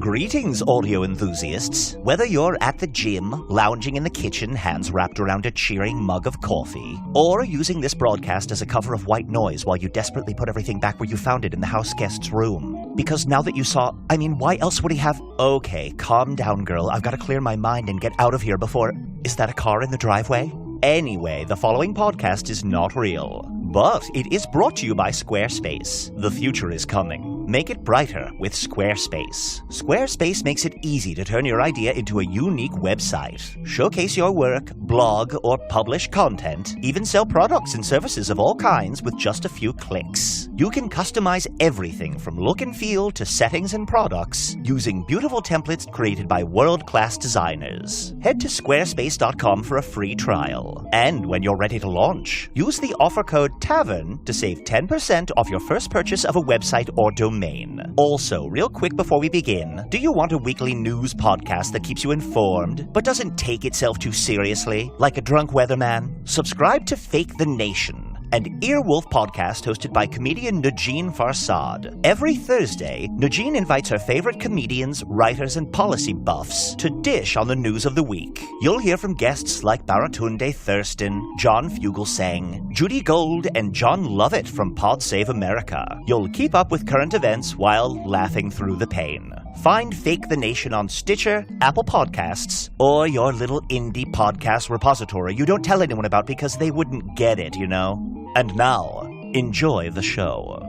Greetings, audio enthusiasts. Whether you're at the gym, lounging in the kitchen, hands wrapped around a cheering mug of coffee, or using this broadcast as a cover of white noise while you desperately put everything back where you found it in the house guest's room. Because now that you saw, why else would he have? Okay, calm down, girl. I've got to clear my mind and get out of here before... Is that a car in the driveway? Anyway, the following podcast is not real. But it is brought to you by Squarespace. The future is coming. Make it brighter with Squarespace. Squarespace makes it easy to turn your idea into a unique website. Showcase your work, blog, or publish content, even sell products and services of all kinds with just a few clicks. You can customize everything from look and feel to settings and products using beautiful templates created by world-class designers. Head to squarespace.com for a free trial. And when you're ready to launch, use the offer code Tavern to save 10% off your first purchase of a website or domain. Also, real quick before we begin, do you want a weekly news podcast that keeps you informed, but doesn't take itself too seriously, like a drunk weatherman? Subscribe to Fake the Nation, an Earwolf podcast hosted by comedian Najeen Farsad. Every Thursday, Najeen invites her favorite comedians, writers, and policy buffs to dish on the news of the week. You'll hear from guests like Baratunde Thurston, John Fugelsang, Judy Gold, and John Lovett from Pod Save America. You'll keep up with current events while laughing through the pain. Find Fake the Nation on Stitcher, Apple Podcasts, or your little indie podcast repository you don't tell anyone about because they wouldn't get it, you know? And now, enjoy the show.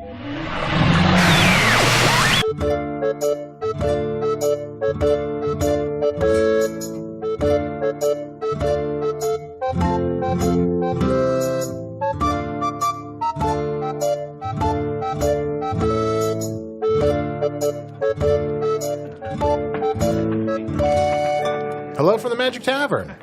Hello from the Magic Tavern,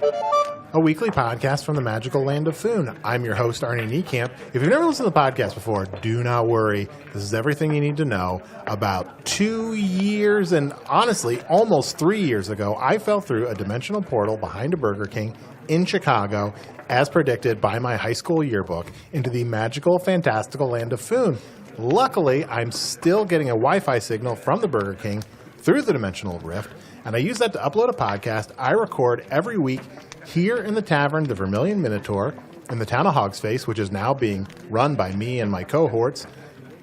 a weekly podcast from the magical land of Foon. I'm your host, Arnie Niekamp. If you've never listened to the podcast before, do not worry. This is everything you need to know. About 2 years and honestly, almost 3 years ago, I fell through a dimensional portal behind a Burger King in Chicago, as predicted by my high school yearbook, into the magical, fantastical land of Foon. Luckily, I'm still getting a Wi-Fi signal from the Burger King through the dimensional rift, and I use that to upload a podcast I record every week here in the tavern, the Vermilion Minotaur, in the town of Hogsface, which is now being run by me and my cohorts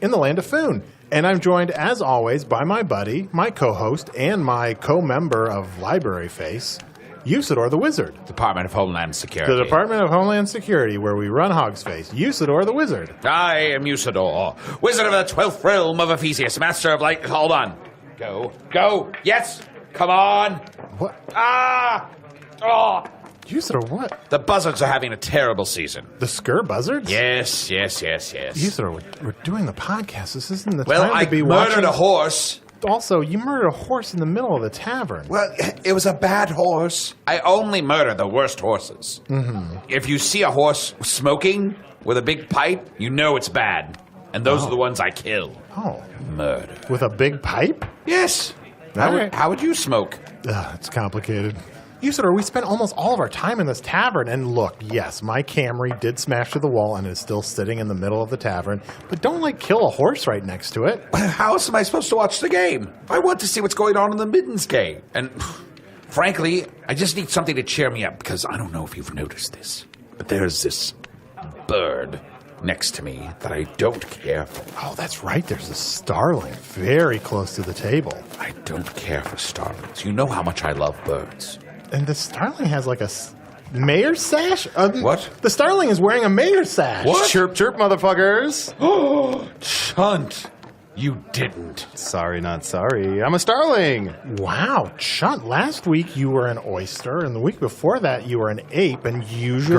in the land of Foon. And I'm joined, as always, by my buddy, my co-host, and my co-member of Library Face, Usador the Wizard. Department of Homeland Security. The Department of Homeland Security, where we run Hogsface. Usador the Wizard. I am Usador, Wizard of the 12th Realm of Ephesius, Master of Light. Hold on. Go. Yes. Come on. What? Oh. Usador, what? The buzzards are having a terrible season. The Skur Buzzards? Yes. Usador, we're doing the podcast. This isn't the Well, time to be I watching. murdered a horse. Also, you murdered a horse in the middle of the tavern. Well, it was a bad horse. I only murder the worst horses. Mm-hmm. If you see a horse smoking with a big pipe, you know it's bad. And those are the ones I kill. Oh. Murder. With a big pipe? Yes. Right. How would you smoke? It's complicated. Usador, we spent almost all of our time in this tavern, and look, yes, my Camry did smash to the wall and is still sitting in the middle of the tavern, but don't, kill a horse right next to it. How else am I supposed to watch the game? I want to see what's going on in the Mittens game. And, frankly, I just need something to cheer me up, because I don't know if you've noticed this, but there's this bird next to me that I don't care for. Oh, that's right, there's a starling very close to the table. I don't care for starlings. You know how much I love birds. And the starling has a mayor's sash? What? The starling is wearing a mayor's sash. What? Chirp, chirp, motherfuckers. Oh, Chunt, you didn't. Sorry, not sorry. I'm a starling. Wow, Chunt, last week you were an oyster, and the week before that you were an ape, and usually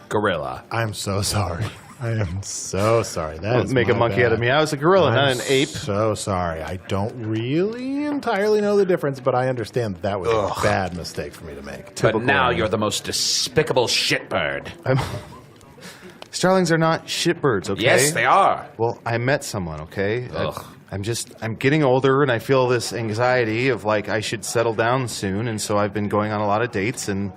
Gorilla. I'm so sorry. I am so sorry. Don't make a monkey out of me. I was a gorilla, not an ape. So sorry. I don't really entirely know the difference, but I understand that was a bad mistake for me to make. But now you're the most despicable shitbird. Starlings are not shitbirds, okay? Yes, they are. Well, I met someone, okay? I'm getting older, and I feel this anxiety of, I should settle down soon, and so I've been going on a lot of dates, and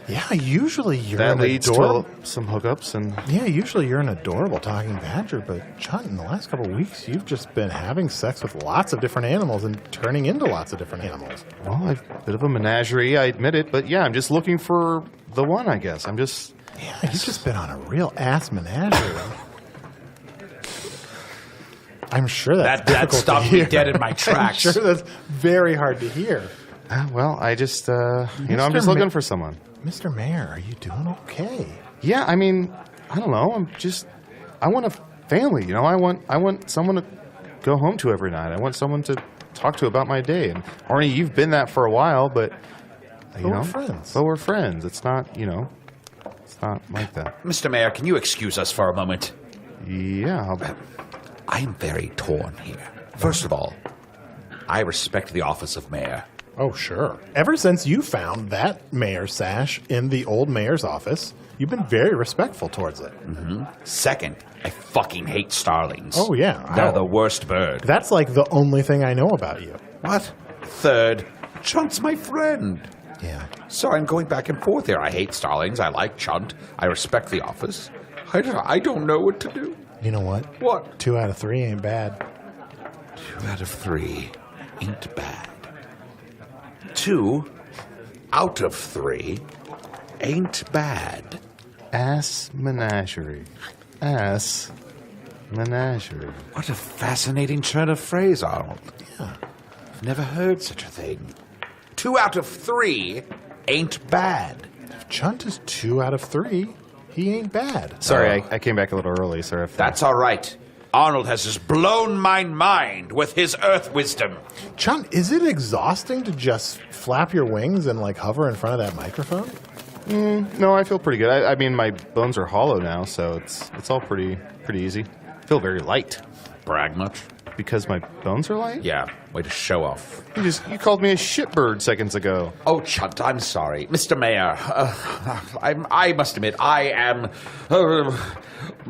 Yeah, usually you're That an leads adorable... to some hookups, and Yeah, usually you're an adorable talking badger, but Chunt, in the last couple of weeks, you've just been having sex with lots of different animals and turning into lots of different animals. well, I've a bit of a menagerie, I admit it, but yeah, I'm just looking for the one, I guess. Yeah, you've just been on a real ass menagerie. I'm sure that's That difficult stopped to me hear. dead in my tracks. I'm sure that's very hard to hear. Well, I just, I'm Mr. just looking for someone. Mr. Mayor, are you doing okay? Yeah, I mean, I don't know. I want a family, I want someone to go home to every night. I want someone to talk to about my day. And Arnie, you've been that for a while, but We're friends. So we're friends. It's not, it's not like that. Mr. Mayor, can you excuse us for a moment? Yeah. I am very torn here. First of all, I respect the office of mayor. Oh, sure. Ever since you found that mayor sash in the old mayor's office, you've been very respectful towards it. Mm-hmm. Second, I fucking hate starlings. Oh, yeah. They're the worst bird. That's like the only thing I know about you. What? Third, Chunt's my friend. Yeah. So I'm going back and forth here. I hate starlings. I like Chunt. I respect the office. I don't know what to do. You know what? What? 2 out of 3 ain't bad. 2 out of 3 ain't bad. 2 out of 3 ain't bad. Ass menagerie. Ass menagerie. What a fascinating turn of phrase, Arnold. Yeah. I've never heard such a thing. 2 out of 3 ain't bad. If Chunt is 2 out of 3, he ain't bad. Sorry, I came back a little early. Sorry. That's all right. Arnold has just blown my mind with his earth wisdom. Chunt, is it exhausting to just flap your wings and like hover in front of that microphone? No, I feel pretty good. I mean, my bones are hollow now, so it's all pretty easy. I feel very light. Brag much? Because my bones are light? Yeah, way to show off. You called me a shitbird seconds ago. Oh, Chunt, I'm sorry. Mr. Mayor, I must admit, I am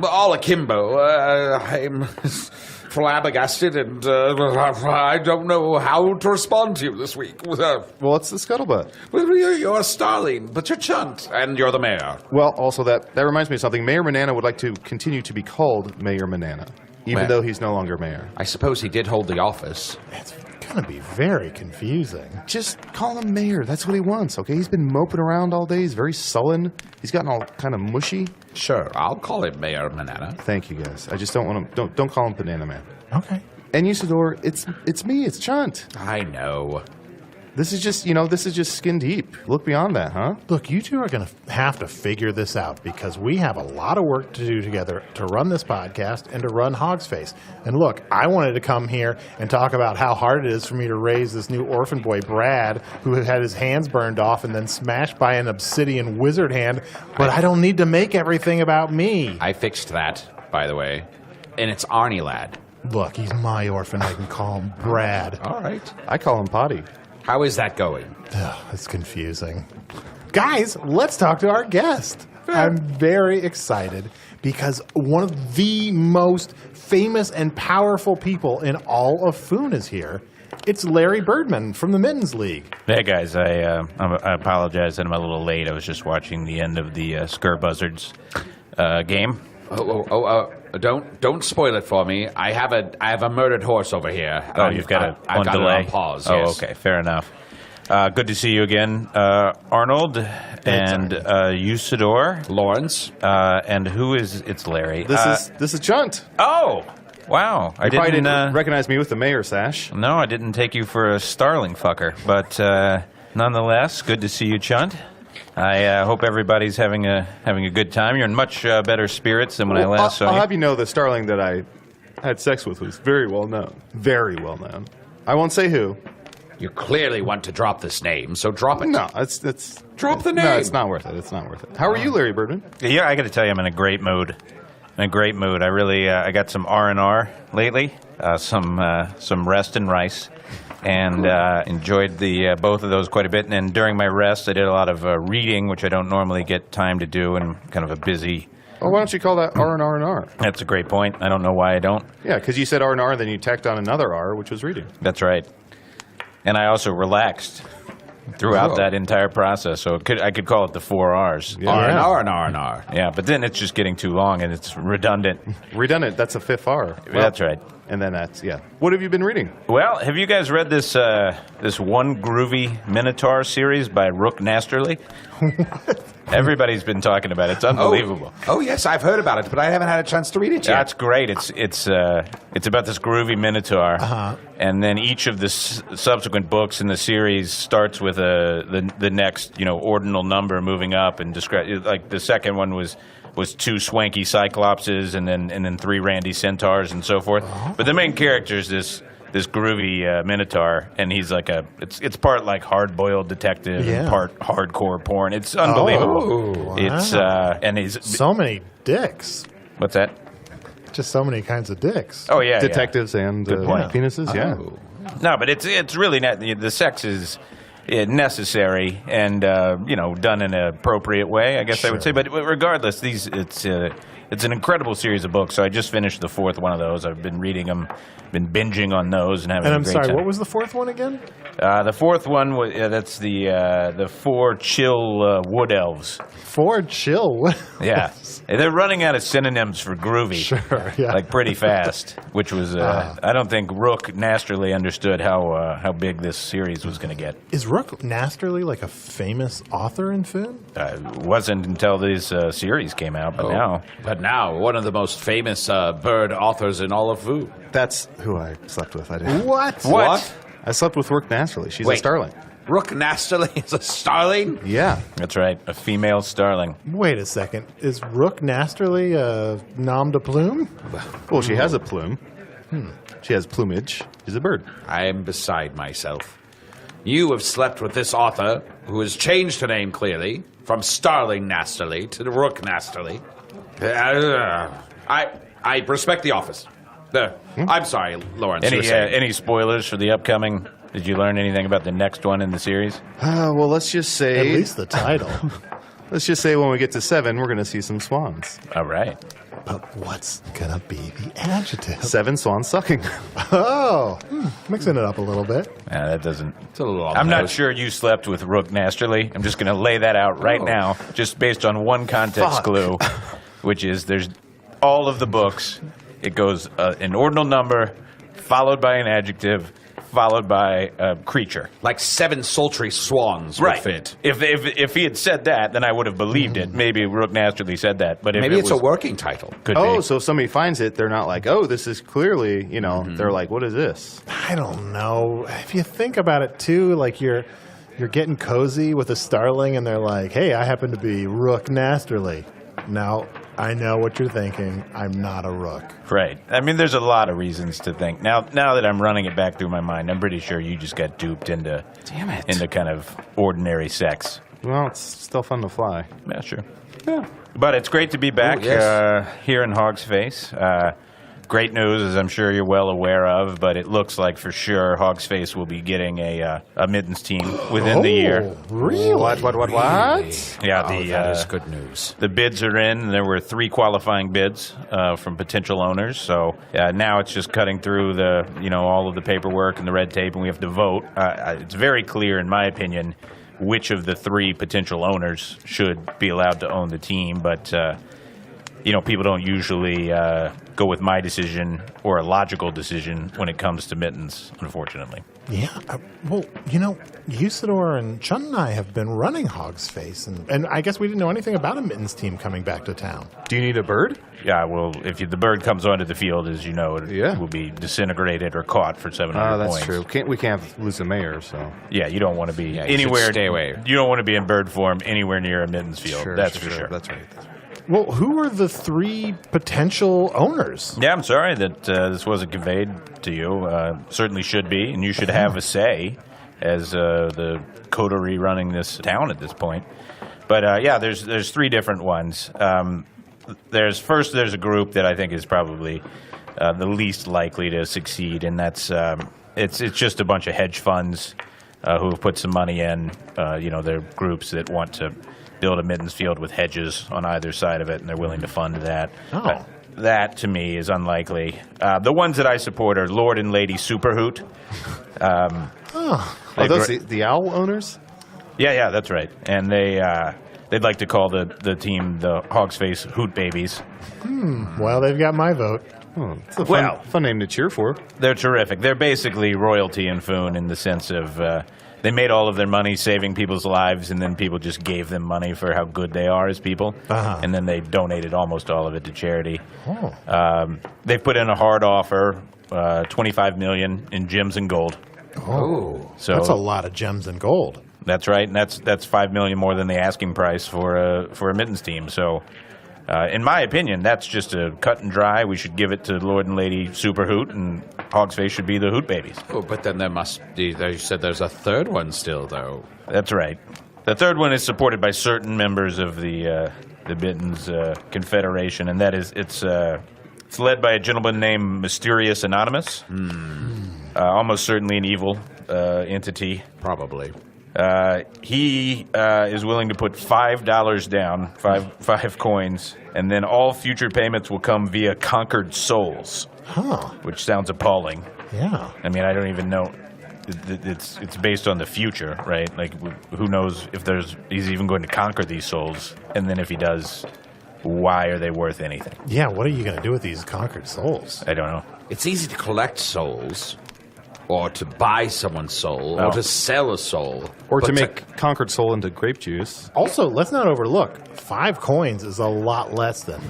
all akimbo. I'm flabbergasted, and I don't know how to respond to you this week. Well, it's the scuttlebutt. Well, you're a starling, but you're Chunt, and you're the mayor. Well, also that reminds me of something. Mayor Manana would like to continue to be called Mayor Manana, even Well, though he's no longer mayor. I suppose he did hold the office. It's going to be very confusing. Just call him mayor. That's what he wants, okay? He's been moping around all day. He's very sullen. He's gotten all kind of mushy. Sure, I'll call him Mayor Manana. Thank you, guys. I just don't want him. Don't call him Banana Man. Okay. And Usador, it's me. It's Chunt. I know. This is just skin deep. Look beyond that, huh? Look, you two are going to have to figure this out because we have a lot of work to do together to run this podcast and to run Hog's Face. And look, I wanted to come here and talk about how hard it is for me to raise this new orphan boy, Brad, who had his hands burned off and then smashed by an obsidian wizard hand, but I don't need to make everything about me. I fixed that, by the way. And it's Arnie Lad. Look, he's my orphan. I can call him Brad. All right. I call him Potty. How is that going? Ugh, it's confusing. Guys, let's talk to our guest. I'm very excited because one of the most famous and powerful people in all of Foon is here. It's Larry Birdman from the Mittens League. Hey guys, I apologize that I'm a little late. I was just watching the end of the Skur Buzzards game. Don't spoil it for me. I have a murdered horse over here. Oh, you've got it on delay. It on pause. Oh, yes. okay, fair enough. Good to see you again, Arnold and Usador. Lawrence. And who is? It's Larry. This is Chunt. Oh, wow! I You probably didn't. didn't recognize me with the mayor sash. No, I didn't take you for a starling fucker, but nonetheless, good to see you, Chunt. I hope everybody's having a good time. You're in much better spirits than when I last saw I'll you. have you know the starling that I had sex with was very well known. Very well known. I won't say who. You clearly want to drop this name, so drop it. No, it's Drop the No, name. it's not worth it. It's not worth it. How are you, Larry Birdman? Yeah, I got to tell you, I'm in a great mood. In a great mood. I really, I got some R&R lately, some rest and rice, and enjoyed the both of those quite a bit. And during my rest, I did a lot of reading, which I don't normally get time to do, and kind of a busy. Oh, why don't you call that R&R? That's a great point. I don't know why I don't. Yeah, because you said R&R, then you tacked on another R, which was reading. That's right. And I also relaxed. throughout that entire process. So I could call it the 4 R's. Yeah. R and R. Yeah, but then it's just getting too long and it's redundant. Redundant. That's a 5th R. That's right. And then What have you been reading? Well, have you guys read this this One Groovy Minotaur series by Rook Nasterly? Everybody's been talking about it. It's unbelievable. Oh, yes, I've heard about it, but I haven't had a chance to read it yet. That's great. It's about this groovy Minotaur, and then each of the subsequent books in the series starts with the next ordinal number moving up and describe. Like the second one was 2 swanky cyclopses and then 3 randy centaurs and so forth. But the main character is this groovy Minotaur, and he's like it's part like hard-boiled detective and part hardcore porn. It's unbelievable. Wow. It's and he's So many dicks. what's that? Just so many kinds of dicks. Oh yeah, Detectives and point. penises, yeah. No, but it's really not. The sex is necessary and done in an appropriate way, I guess I would say. But regardless, it's an incredible series of books. So I just finished the 4th one of those. I've been reading them, been binging on those, and having And a I'm great sorry, time. what was the 4th one again? The 4th one was that's the 4 chill wood elves. 4 chill. Yeah, they're running out of synonyms for groovy. Sure, yeah. Like pretty fast, which was I don't think Rook Nasterly understood how big this series was going to get. Is Rook Nasterly like a famous author in Foon? It wasn't until this series came out, but now. But now, one of the most famous bird authors in all of Vu. That's who I slept with. I did. What? I slept with Rook Nasterly. She's a Wait. starling. Rook Nasterly is a starling? Yeah. That's right, a female starling. Wait a second. Is Rook Nasterly a nom de plume? Well, she has a plume. She has plumage. She's a bird. I am beside myself. You have slept with this author, who has changed her name clearly, from Starling Nasterly to Rook Nasterly. I respect the office. I'm sorry, Lawrence. you were saying. Any spoilers for the upcoming? Did you learn anything about the next one in the series? Well, let's just say. At least the title. Let's just say when we get to 7, we're going to see some swans. All right. But what's going to be the adjective? 7 swans sucking. Oh, mixing it up a little bit. That doesn't. It's a little on I'm the not nose. sure you slept with Rook Nasterly. I'm just going to lay that out right now, just based on one context clue, which is there's all of the books. It goes an ordinal number, followed by an adjective, followed by a creature. Like 7 sultry swans would fit. If he had said that, then I would have believed it. Maybe Rook Nasterly said that, but if Maybe it it's was, a working title. Could Oh, be. so if somebody finds it, they're not like, oh, this is clearly, they're like, what is this? I don't know. If you think about it too, like you're getting cozy with a starling and they're like, hey, I happen to be Rook Nasterly. Now, I know what you're thinking. I'm not a rook. Right. I mean, there's a lot of reasons to think. Now that I'm running it back through my mind, I'm pretty sure you just got duped into kind of ordinary sex. Well, it's still fun to fly. Yeah, sure. Yeah. But it's great to be back here in Hog's Face. Great news, as I'm sure you're well aware of, but it looks like for sure Hog's Face will be getting a Mittens team within the year. Really? What? Yeah, That is good news. The bids are in. There were 3 qualifying bids from potential owners. So now it's just cutting through the all of the paperwork and the red tape, and we have to vote. It's very clear, in my opinion, which of the 3 potential owners should be allowed to own the team. But people don't usually go with my decision or a logical decision when it comes to Mittens, unfortunately. Yeah. Well, Usador and Chun and I have been running Hog's Face, and I guess we didn't know anything about a Mittens team coming back to town. Do you need a bird? Yeah, well, if the bird comes onto the field, as you know, it will be disintegrated or caught for 700 That's points. true. We can't lose a mayor, so. Yeah, you don't want to be you anywhere. should stay away. You don't want to be in bird form anywhere near a Mittens field. That's for sure. That's right. Well, who are the 3 potential owners? Yeah, I'm sorry that this wasn't conveyed to you. Certainly should be, and you should have a say as the coterie running this town at this point. But there's 3 different ones. There's a group that I think is probably the least likely to succeed, and that's it's just a bunch of hedge funds who have put some money in. They're groups that want to build a Mittens field with hedges on either side of it, and they're willing to fund that. Oh. That, to me, is unlikely. The ones that I support are Lord and Lady Superhoot. Are those the owl owners? Yeah, that's right. And they'd like to call the team the Hogs Face Hoot Babies. Well, they've got my vote. Oh, it's a fun name to cheer for. They're terrific. They're basically royalty in Foon in the sense of they made all of their money saving people's lives, and then people just gave them money for how good they are as people, and then they donated almost all of it to charity. They've put in a hard offer, $25 million in gems and gold. So That's a lot of gems and gold. That's right, and that's $5 million more than the asking price for a Mittens team. So, in my opinion, that's just a cut and dry. We should give it to Lord and Lady Super Hoot, and Hogsface should be the Hoot Babies. Oh, but then there must be. You said there's a third one still, though. That's right. The third one is supported by certain members of the Mittens Confederation, and that is it's led by a gentleman named Mysterious Anonymous. Almost certainly an evil entity. Probably. He is willing to put $5 down, five coins, and then all future payments will come via conquered souls. Which sounds appalling. Yeah. I mean, I don't even know. It's based on the future, right? Like, who knows if he's even going to conquer these souls, and then if he does, why are they worth anything? Yeah, what are you going to do with these conquered souls? I don't know. It's easy to collect souls, or to buy someone's soul, or to sell a soul. Or to make conquered soul into grape juice. Also, let's not overlook, 5 coins is a lot less than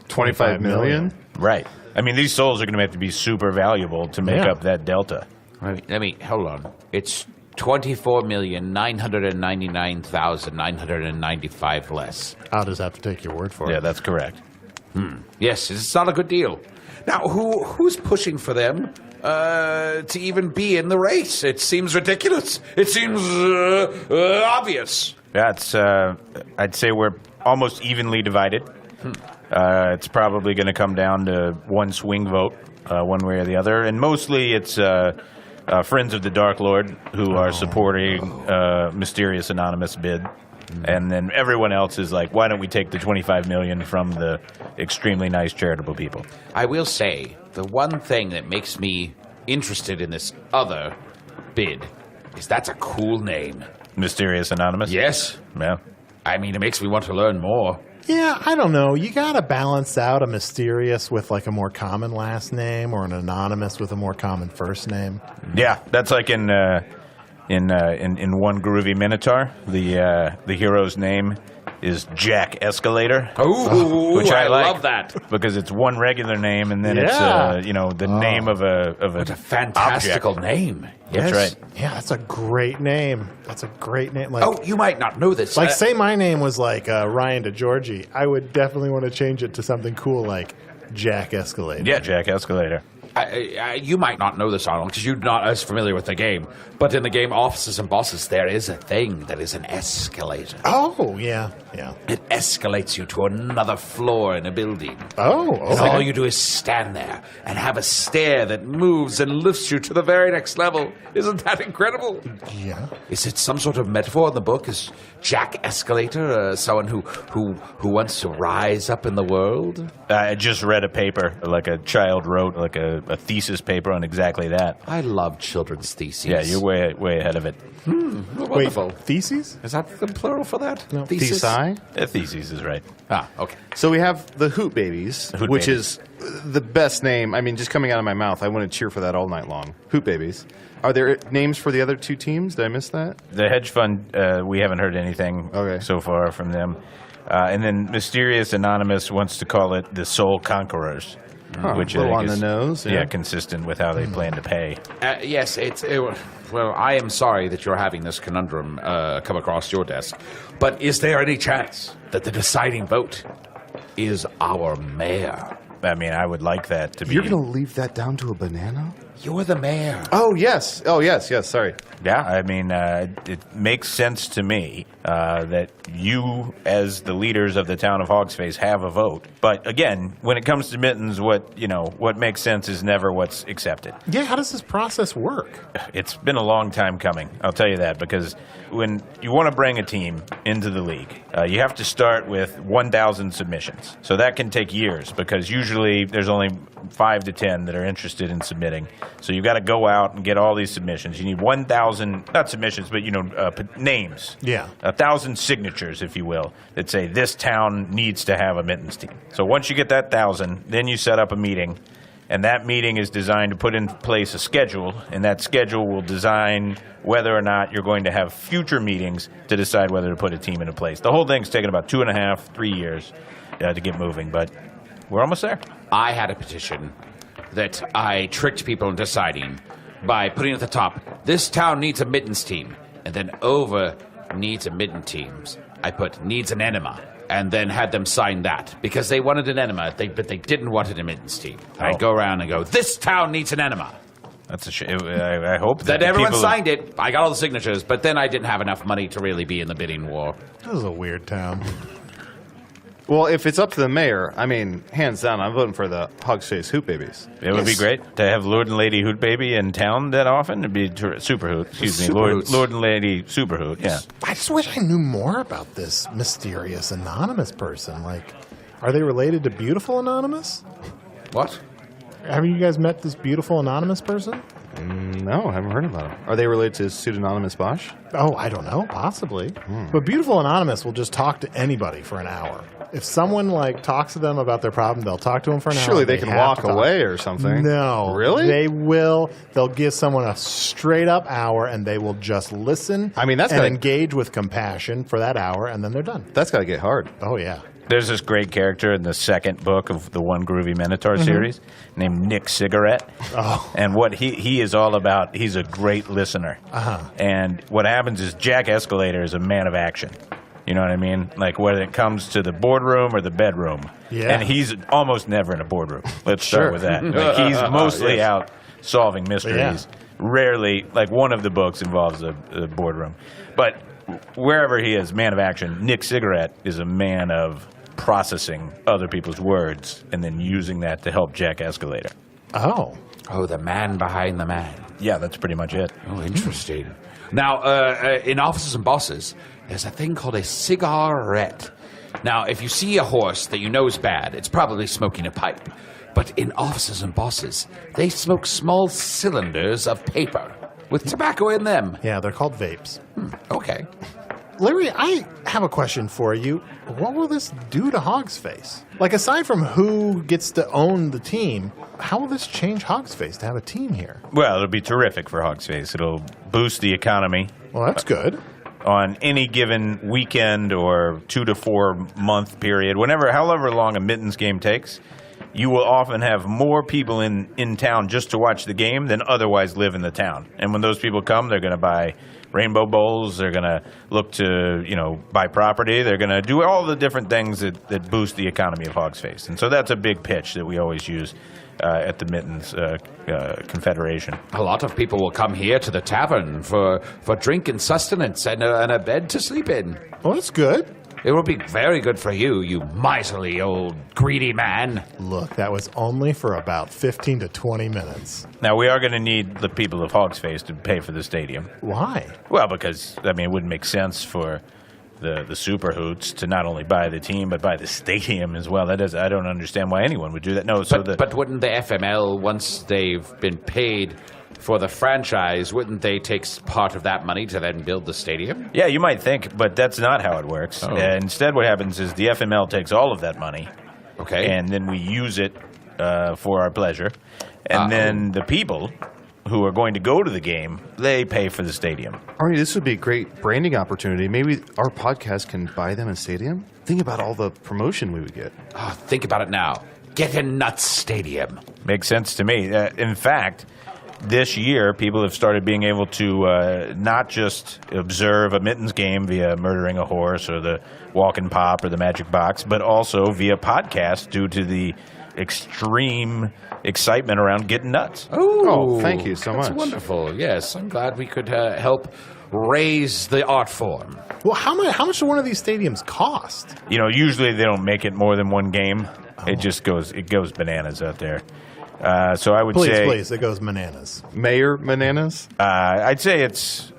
25 million? Right. I mean, these souls are going to have to be super valuable to make up that delta. Let me hold on. It's 24,999,995 less. I'll just have to take your word for it. Yeah, that's correct. Yes, it's not a good deal. Now, who's pushing for them to even be in the race? It seems ridiculous. It seems obvious. Yeah, I'd say we're almost evenly divided. It's probably going to come down to one swing vote, one way or the other. And mostly it's Friends of the Dark Lord who are supporting Mysterious Anonymous bid. And then everyone else is like, why don't we take the $25 million from the extremely nice charitable people? I will say, the one thing that makes me interested in this other bid is that's a cool name. Mysterious Anonymous? Yes. Yeah. I mean, it makes me want to learn more. Yeah, I don't know. You got to balance out a mysterious with like a more common last name or an anonymous with a more common first name. Yeah, that's like in One Groovy Minotaur, the hero's name is Jack Escalator. Ooh, which I like love that. because it's one regular name and then it's the name of a What a fantastical name. Yes. That's right. Yeah, that's a great name. That's a great name. Like, Oh, you might not know this. like say my name was like Ryan DeGiorgi. I would definitely want to change it to something cool like Jack Escalator. Yeah, Jack Escalator. You might not know this, Arnold, because you're not as familiar with the game. But in the game Officers and Bosses, there is a thing that is an escalator. Oh, yeah. It escalates you to another floor in a building. Oh, And all you do is stand there and have a stair that moves and lifts you to the very next level. Isn't that incredible? yeah. Is it some sort of metaphor in the book? Is Jack Escalator someone who wants to rise up in the world? I just read a paper, like a child wrote, like a thesis paper on exactly that. I love children's theses. Yeah, you're way ahead of it. Wonderful. Wait, theses? Is that the plural for that? No. Thesis? Thesai? Thesis is right. Ah, okay. So we have the Hoot Babies, Hoot which Babies. is the best name. I mean, just coming out of my mouth, I want to cheer for that all night long. Hoot Babies. Are there names for the other two teams? Did I miss that? The hedge fund, we haven't heard anything so far from them. And then Mysterious Anonymous wants to call it the Soul Conquerors, which a little I on think the is, nose. Yeah. consistent with how they plan to pay. Yes, well, I am sorry that you're having this conundrum come across your desk, but is there any chance that the deciding vote is our mayor? I mean, I would like that to be. You're going to leave that down to a banana? You're the mayor. Oh, yes. Oh, yes. Sorry. Yeah, I mean, it makes sense to me that you, as the leaders of the town of Hogsface, have a vote. But again, when it comes to Mittens, what makes sense is never what's accepted. Yeah, how does this process work? It's been a long time coming, I'll tell you that, because when you want to bring a team into the league, you have to start with 1,000 submissions. So that can take years, because usually usually there's only 5 to 10 that are interested in submitting. So you've got to go out and get all these submissions. You need 1,000, not submissions, but names. Yeah. 1,000 signatures, if you will, that say this town needs to have a Mittens team. So once you get that 1,000, then you set up a meeting, and that meeting is designed to put in place a schedule, and that schedule will design whether or not you're going to have future meetings to decide whether to put a team into place. The whole thing's taken about 2.5, 3 years to get moving, but we're almost there. I had a petition that I tricked people into deciding by putting at the top, this town needs a Mittens team, and then over needs a Mitten teams. I put needs an enema, and then had them sign that, because they wanted an enema, but they didn't want a Mittens team. I'd go around and go, this town needs an enema. That's a shame. I hope that everyone signed it. I got all the signatures, but then I didn't have enough money to really be in the bidding war. This is a weird town. Well, if it's up to the mayor, I mean, hands down, I'm voting for the Hogsface Hoot Babies. It would be great to have Lord and Lady Hoot Baby in town that often. It'd be Super Hoot. Excuse me, Lord and Lady Super Hoot. Yeah. I just wish I knew more about this mysterious anonymous person. Like, are they related to Beautiful Anonymous? What? Have you guys met this Beautiful Anonymous person? No, I haven't heard about it. Are they related to Pseudonymous Bosch? Oh, I don't know. Possibly. But Beautiful Anonymous will just talk to anybody for an hour. If someone, talks to them about their problem, they'll talk to them for an hour. Surely they can walk away or something. No. Really? They will. They'll give someone a straight-up hour, and they will just listen and engage with compassion for that hour, and then they're done. That's got to get hard. Oh, yeah. There's this great character in the second book of the One Groovy Minotaur series named Nick Cigarette. Oh. And what he is all about, he's a great listener. And what happens is Jack Escalator is a man of action. You know what I mean? Like whether it comes to the boardroom or the bedroom. Yeah. And he's almost never in a boardroom. Let's start with that. Like he's mostly out solving mysteries. Yeah. Rarely, like one of the books involves a boardroom. But wherever he is, man of action, Nick Cigarette is a man of processing other people's words and then using that to help Jack Escalator. Oh. Oh, the man behind the man. Yeah, that's pretty much it. Oh, interesting. Now, in Officers and Bosses, there's a thing called a cigarette. Now, if you see a horse that you know is bad, it's probably smoking a pipe. But in Officers and Bosses, they smoke small cylinders of paper with tobacco in them. Yeah, they're called vapes. Okay. Larry, I have a question for you. What will this do to Hogsface? Like, aside from who gets to own the team, how will this change Hogsface to have a team here? Well, it'll be terrific for Hogsface. It'll boost the economy. Well, that's good. On any given weekend or 2 to 4 month period, however long a Mittens game takes, you will often have more people in town just to watch the game than otherwise live in the town. And when those people come, they're going to buy rainbow bowls, they're going to look to, buy property, they're going to do all the different things that boost the economy of Hogsface. And so that's a big pitch that we always use at the Mittens Confederation. A lot of people will come here to the tavern for drink and sustenance and a bed to sleep in. Well, that's good. It will be very good for you, you miserly old greedy man. Look, that was only for about 15 to 20 minutes. Now, we are going to need the people of Hogsface to pay for the stadium. Why? Well, because, it wouldn't make sense for the Super Hoots to not only buy the team, but buy the stadium as well. I don't understand why anyone would do that. No, but wouldn't the FML, once they've been paid for the franchise, wouldn't they take part of that money to then build the stadium? Yeah, you might think, but that's not how it works. Oh. Instead, what happens is the FML takes all of that money, and then we use it for our pleasure, and then the people who are going to go to the game, they pay for the stadium. Arnie, this would be a great branding opportunity. Maybe our podcast can buy them a stadium? Think about all the promotion we would get. Oh, think about it now. Get a nuts stadium. Makes sense to me. In fact, this year, people have started being able to not just observe a Mittens game via Murdering a Horse or the Walk and Pop or the Magic Box, but also via podcast due to the extreme excitement around getting nuts. Oh, thank you so much. That's wonderful. Yes, I'm glad we could help raise the art form. Well, how much do one of these stadiums cost? Usually they don't make it more than one game. It just goes bananas out there. So I would say... Please, it goes bananas. Mayor bananas? I'd say it's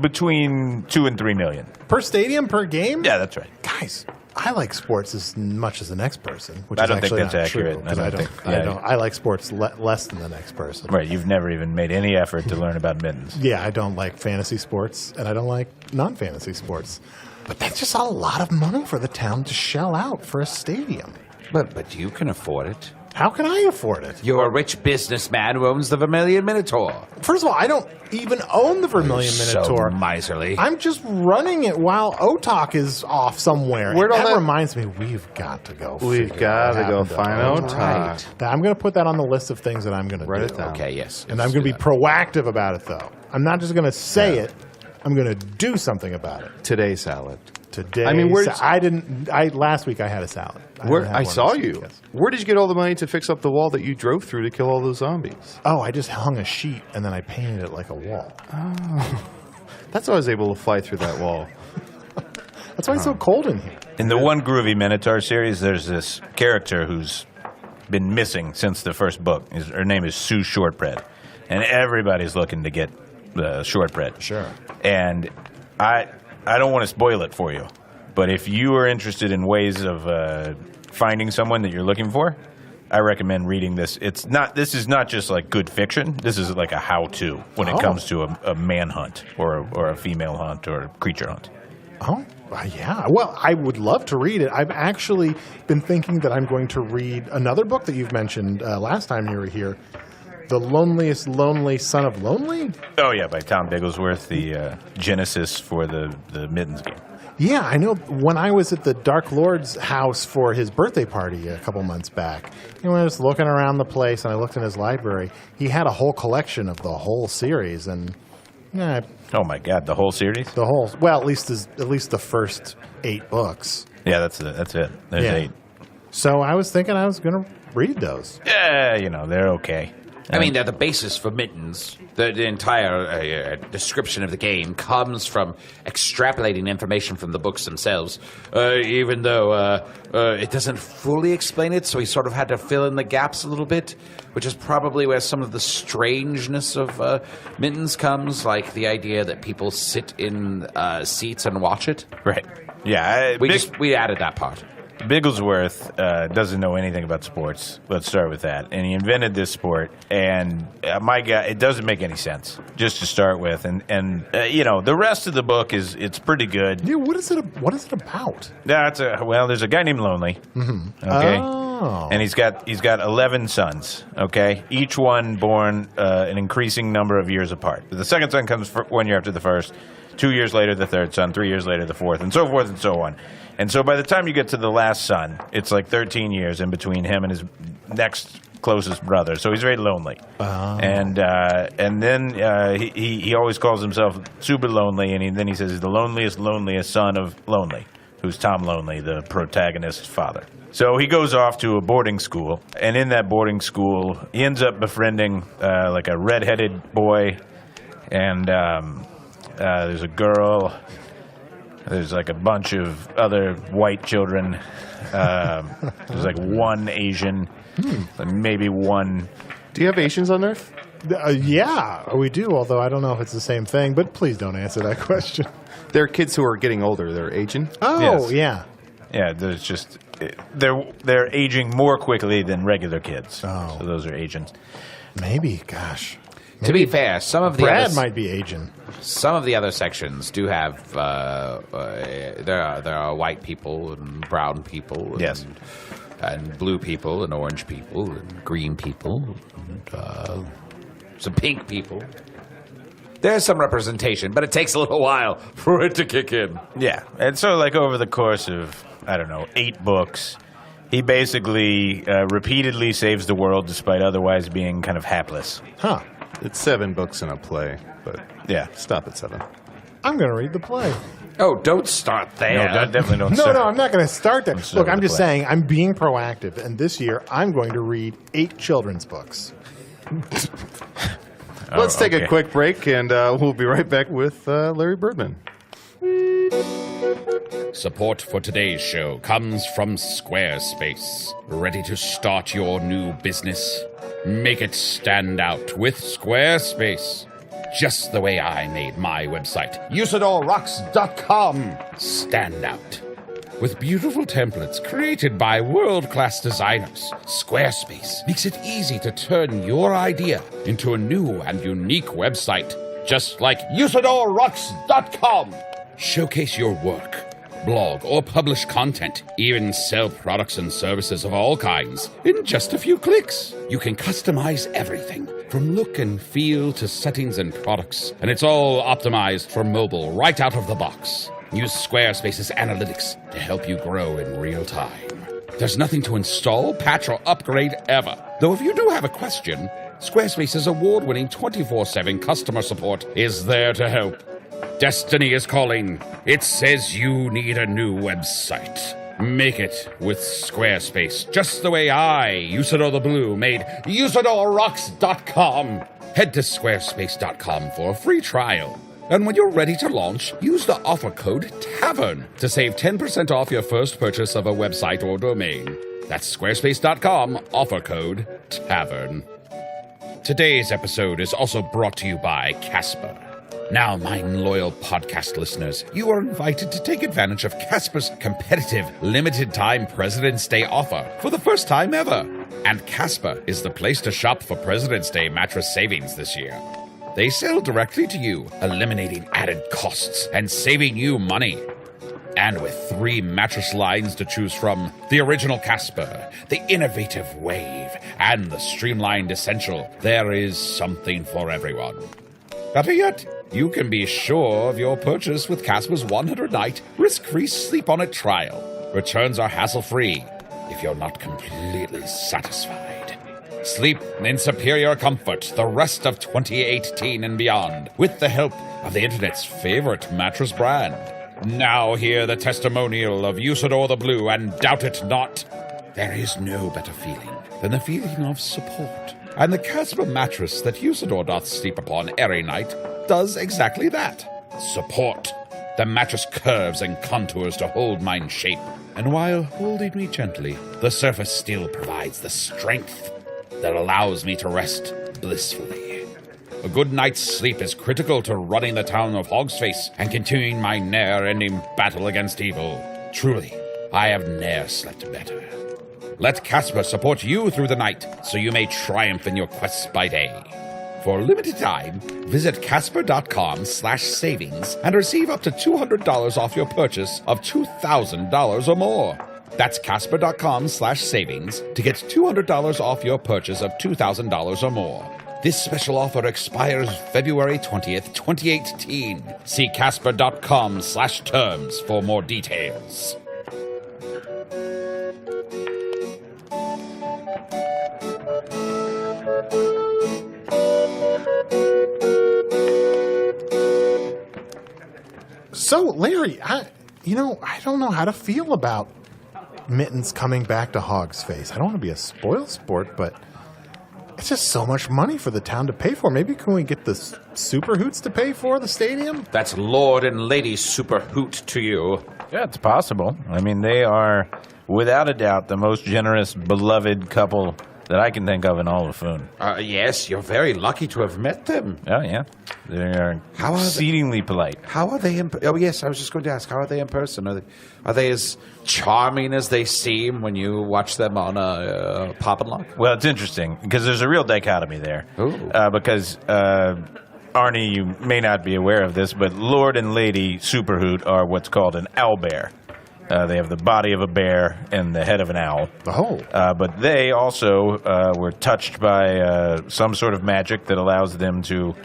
between $2 and $3 million. Per stadium, per game? Yeah, that's right. Guys, I like sports as much as the next person, which I is don't think actually that's not accurate. true. Because I don't. I like sports less than the next person. Right, you've never even made any effort to learn about mittens. Yeah, I don't like fantasy sports, and I don't like non-fantasy sports. But that's just a lot of money for the town to shell out for a stadium. But you can afford it. How can I afford it? You're a rich businessman who owns the Vermilion Minotaur. First of all, I don't even own the Vermilion Minotaur. So miserly. I'm just running it while Otak is off somewhere. Where'd all that that- reminds me, we've got to go. We've figure got what to go happened to find Otak. Otak. I'm going to put that on the list of things that I'm going to Write do. it down. Okay, yes. And I'm going to be proactive about it, though. I'm not just going to say it. I'm going to do something about it. Today salad. Today, I mean, last week I had a salad. I saw you. Where did you get all the money to fix up the wall that you drove through to kill all those zombies? Oh, I just hung a sheet and then I painted it like a wall. That's how I was able to fly through that wall. That's why it's so cold in here. In the One Groovy Minotaur series, there's this character who's been missing since the first book. Her name is Sue Shortbread, and everybody's looking to get the shortbread. Sure. And I don't want to spoil it for you, but if you are interested in ways of finding someone that you're looking for, I recommend reading this. This is not just like good fiction. This is like a how-to when it comes to a manhunt or a female hunt or a creature hunt. Oh, yeah. Well, I would love to read it. I've actually been thinking that I'm going to read another book that you've mentioned last time you were here, The Loneliest Lonely Son of Lonely? Oh, yeah, by Tom Bigglesworth, the genesis for the Mittens game. Yeah, I know. When I was at the Dark Lord's house for his birthday party a couple months back, I was looking around the place and I looked in his library. He had a whole collection of the whole series, and yeah, Oh, my God, the whole series? at least the first 8 books. Yeah, that's it. There's 8. So I was thinking I was going to read those. Yeah, they're okay. I mean, they're the basis for Mittens. The entire description of the game comes from extrapolating information from the books themselves, even though it doesn't fully explain it, so he sort of had to fill in the gaps a little bit, which is probably where some of the strangeness of Mittens comes, like the idea that people sit in seats and watch it. Right. Yeah. We added that part. Bigglesworth doesn't know anything about sports. Let's start with that. And he invented this sport, and my God, it doesn't make any sense, just to start with. And the rest of the book it's pretty good. Yeah, what is it about? There's a guy named Lonely. Mm-hmm. Okay. Oh. And he's got 11 sons. Okay, each one born an increasing number of years apart. The second son comes 1 year after the first. 2 years later, the third son. 3 years later, the fourth, and so forth and so on. And so by the time you get to the last son, it's like 13 years in between him and his next closest brother. So he's very lonely. Oh. And then he always calls himself super lonely, and then he says he's the loneliest son of Lonely, who's Tom Lonely, the protagonist's father. So he goes off to a boarding school, and in that boarding school, he ends up befriending like a redheaded boy, and there's a girl. There's like a bunch of other white children. There's like one Asian, maybe one. Do you have Asians on Earth? Yeah, we do, although I don't know if it's the same thing, but please don't answer that question. They're kids who are getting older. They're aging. Oh, Yes. yeah. Yeah, there's just they're aging more quickly than regular kids. Oh. So those are Asians. Maybe, gosh. To be fair, some of the Brad other, might be Asian. some of the other sections do have there are white people and brown people, and, Yes. and blue people and orange people and green people, and some pink people. There's some representation, but it takes a little while for it to kick in. Yeah, and so like over the course of 8 books, he basically repeatedly saves the world despite otherwise being kind of hapless. Huh. It's 7 books in a play, but Yeah. stop at 7. I'm going to read the play. Oh, don't start there. No, definitely don't. No, start. I'm not going to start that. start Look, with I'm the just play. saying I'm being proactive, and this year I'm going to read 8 children's books. Let's take okay. a quick break, and we'll be right back with Larry Birdman. Support for today's show comes from Squarespace. Ready to start your new business? Make it stand out with Squarespace. Just the way I made my website, usadorrocks.com. Stand out. With beautiful templates created by world-class designers, Squarespace makes it easy to turn your idea into a new and unique website, just like UsadorRocks.com. Showcase your work, blog, or publish content, even sell products and services of all kinds in just a few clicks. You can customize everything, from look and feel to settings and products, and it's all optimized for mobile right out of the box. Use Squarespace's analytics to help you grow in real time. There's nothing to install, patch, or upgrade ever. Though if you do have a question, Squarespace's award-winning 24/7 customer support is there to help. Destiny is calling. It says you need a new website. Make it with Squarespace, just the way I, Usador the Blue, made UsadorRocks.com. Head to squarespace.com for a free trial. And when you're ready to launch, use the offer code TAVERN to save 10% off your first purchase of a website or domain. That's squarespace.com, offer code TAVERN. Today's episode is also brought to you by Casper. Now, mine loyal podcast listeners, you are invited to take advantage of Casper's competitive limited-time President's Day offer for the first time ever. And Casper is the place to shop for President's Day mattress savings this year. They sell directly to you, eliminating added costs and saving you money. And with 3 mattress lines to choose from, the original Casper, the innovative Wave, and the streamlined Essential, there is something for everyone. Better yet, you can be sure of your purchase with Casper's 100-night risk-free sleep-on-it trial. Returns are hassle-free if you're not completely satisfied. Sleep in superior comfort the rest of 2018 and beyond with the help of the internet's favorite mattress brand. Now hear the testimonial of Usador the Blue and doubt it not. There is no better feeling than the feeling of support. And the Casper mattress that Usador doth sleep upon every night does exactly that. Support. The mattress curves and contours to hold mine shape. And while holding me gently, the surface still provides the strength that allows me to rest blissfully. A good night's sleep is critical to running the town of Hogsface and continuing my ne'er-ending battle against evil. Truly, I have ne'er slept better. Let Casper support you through the night so you may triumph in your quests by day. For a limited time, visit casper.com/savings and receive up to $200 off your purchase of $2,000 or more. That's casper.com/savings to get $200 off your purchase of $2,000 or more. This special offer expires February 20th, 2018. See casper.com/terms for more details. So, Larry, I don't know how to feel about Mittens coming back to Hogsface. I don't want to be a spoil sport, but it's just so much money for the town to pay for. Maybe can we get the Super Hoots to pay for the stadium? That's Lord and Lady Super Hoot to you. Yeah, it's possible. I mean, they are, without a doubt, the most generous, beloved couple that I can think of in all of Foon. Yes, you're very lucky to have met them. Oh, yeah. They are exceedingly polite. How are they oh, yes, I was just going to ask, how are they in person? Are they as charming as they seem when you watch them on Pop and Lock? Well, it's interesting, because there's a real dichotomy there. Ooh. Because, Arnie, you may not be aware of this, but Lord and Lady Superhoot are what's called an owlbear. They have the body of a bear and the head of an owl. Oh. But they also were touched by some sort of magic that allows them to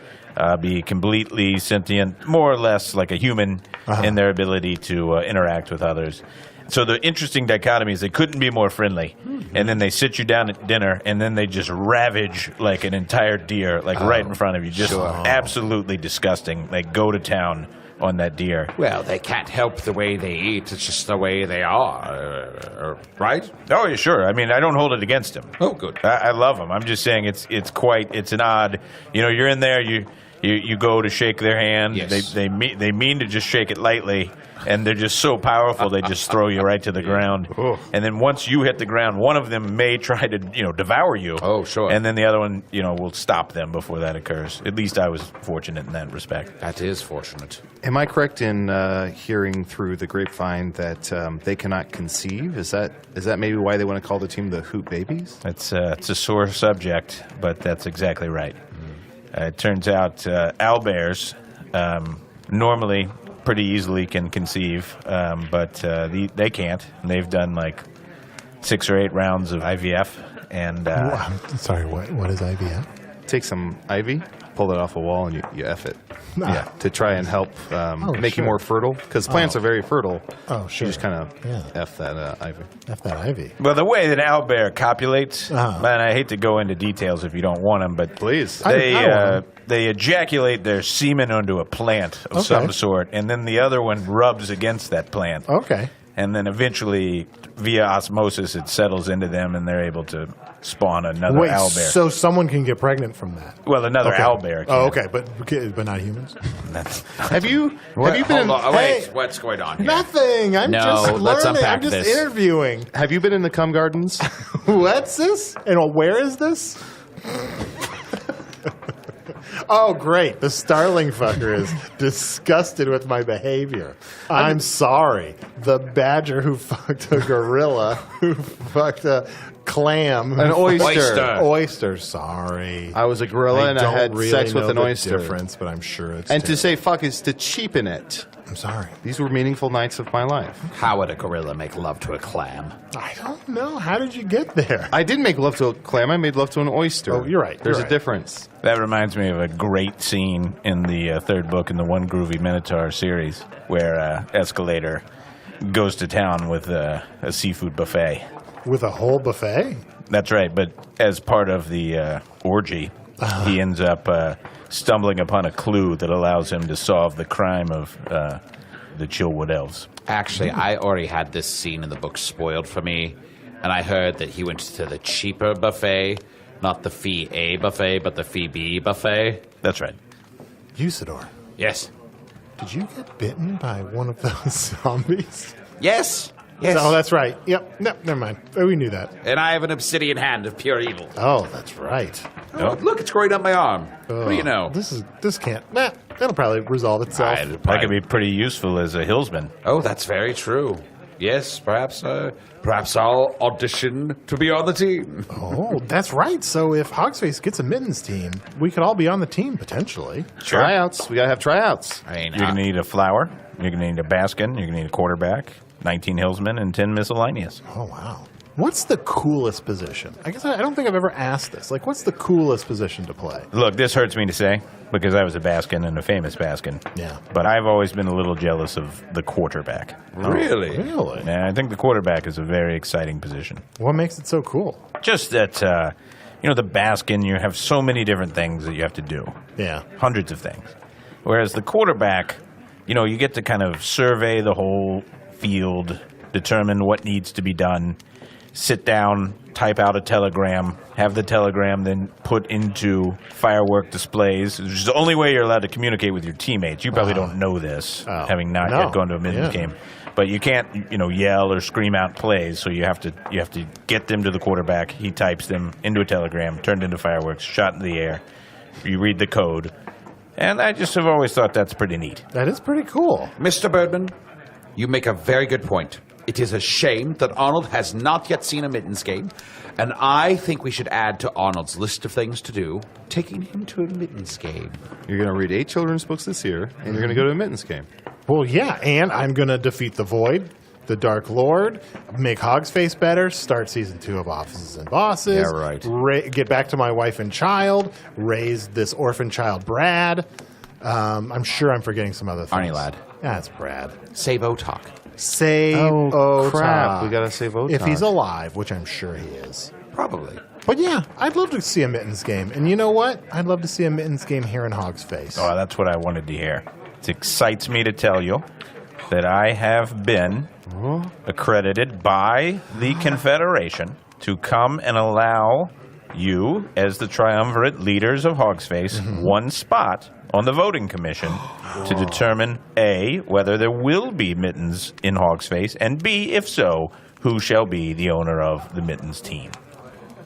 be completely sentient, more or less like a human in their ability to interact with others. So the interesting dichotomy is they couldn't be more friendly. And then they sit you down at dinner, and then they just ravage like an entire deer, like right in front of you. Just absolutely disgusting. They go to town on that deer. Well, they can't help the way they eat. It's just the way they are, right? Oh, yeah, sure. I mean, I don't hold it against them. Oh, good. I love them. I'm just saying it's an odd, you're in there, You go to shake their hand. Yes. They mean to just shake it lightly, and they're just so powerful they just throw you right to the ground. And then once you hit the ground, one of them may try to devour you. Oh, sure. And then the other one will stop them before that occurs. At least I was fortunate in that respect. That is fortunate. Am I correct in hearing through the grapevine that they cannot conceive? Is that maybe why they want to call the team the Hoot Babies? It's a sore subject, but that's exactly right. It turns out owlbears normally pretty easily can conceive, but they can't. And they've done like 6 or 8 rounds of IVF. And I'm sorry, what is IVF? Take some ivy, pull it off a wall, and you F it. Ah. Yeah, to try and help make you more fertile. Because plants are very fertile. Oh, sure. You just kind of Yeah. F that ivy. F that ivy. well, the way that owlbear copulates, Uh-huh. man, I hate to go into details if you don't want them, but Please. they ejaculate their semen onto a plant of Okay. some sort, and then the other one rubs against that plant. Okay. And then eventually, via osmosis, it settles into them, and they're able to spawn another Wait, owlbear. so someone can get pregnant from that? Well, another Okay. owlbear. Oh, okay, but not humans? That's, Have you been Hold in, on. Wait, Hey. what's going on here? Nothing. I'm No, just learning. let's unpack I'm just this. interviewing. have you been in the cum gardens? What's this? And where is this? Oh, great. The starling fucker is disgusted with my behavior. I'm sorry. The badger who fucked a gorilla, who fucked a clam. An oyster. Oyster, sorry. I was a gorilla and I don't had really sex with know an the oyster. difference, but I'm sure it's And to terrible. say fuck is to cheapen it. I'm sorry. These were meaningful nights of my life. How would a gorilla make love to a clam? I don't know. How did you get there? I didn't make love to a clam. I made love to an oyster. Oh, you're right. There's You're a right. difference. that reminds me of a great scene in the third book in the One Groovy Minotaur series, where Escalator goes to town with a seafood buffet. With a whole buffet? That's right, but as part of the orgy, he ends up stumbling upon a clue that allows him to solve the crime of the Chillwood Elves. Actually, I already had this scene in the book spoiled for me, and I heard that he went to the cheaper buffet, not the Fee A buffet, but the Fee B buffet. That's right. Usador, Yes. did you get bitten by one of those zombies? Yes. Yes. Oh, that's right. Yep. No, never mind. Oh, we knew that. And I have an obsidian hand of pure evil. Oh, that's right. Oh, look, it's growing up my arm. What do you know? This can't. That'll probably resolve itself. That could be pretty useful as a hillsman. Oh, that's very true. Yes, perhaps I'll audition to be on the team. Oh, that's right. So if Hogsface gets a Mittens team, we could all be on the team potentially. Tryouts. We got to have tryouts. I mean, You're going to need a flower, you're going to need a baskin, you're going to need a quarterback, 19 hillsmen, and 10 miscellaneous. Oh wow. What's the coolest position? I guess I don't think I've ever asked this. Like, what's the coolest position to play? Look, this hurts me to say, because I was a baskin and a famous baskin. Yeah. But I've always been a little jealous of the quarterback. really? Really? And I think the quarterback is a very exciting position. What makes it so cool? Just that, the baskin, you have so many different things that you have to do. Yeah. Hundreds of things. Whereas the quarterback, you get to kind of survey the whole field, determine what needs to be done, sit down, type out a telegram, have the telegram then put into firework displays, which is the only way you're allowed to communicate with your teammates. You probably don't know this, having not No. yet gone to a Mittens game. But you can't, yell or scream out plays, so you have to get them to the quarterback. He types them into a telegram, turned into fireworks, shot in the air. You read the code. And I just have always thought that's pretty neat. That is pretty cool. Mr. Birdman, you make a very good point. It is a shame that Arnold has not yet seen a Mittens game, and I think we should add to Arnold's list of things to do, taking him to a Mittens game. You're going to read 8 children's books this year, and you're going to go to a Mittens game. Well, yeah, and I'm going to defeat the Void, the Dark Lord, make Hogsface better, start Season 2 of Offices and Bosses. Yeah, right. Get back to my wife and child, raise this orphan child, Brad. I'm sure I'm forgetting some other things. Arnie Lad. That's Brad. Save Otok. Save crap. Otak. We got to save Otak. If he's alive, which I'm sure he is. Probably. But yeah, I'd love to see a Mittens game. And you know what? I'd love to see a Mittens game here in Hogsface. Oh, that's what I wanted to hear. It excites me to tell you that I have been accredited by the Confederation to come and allow you, as the triumvirate leaders of Hogsface, one spot on the voting commission to determine A, whether there will be Mittens in Hogsface, and B, if so, who shall be the owner of the Mittens team.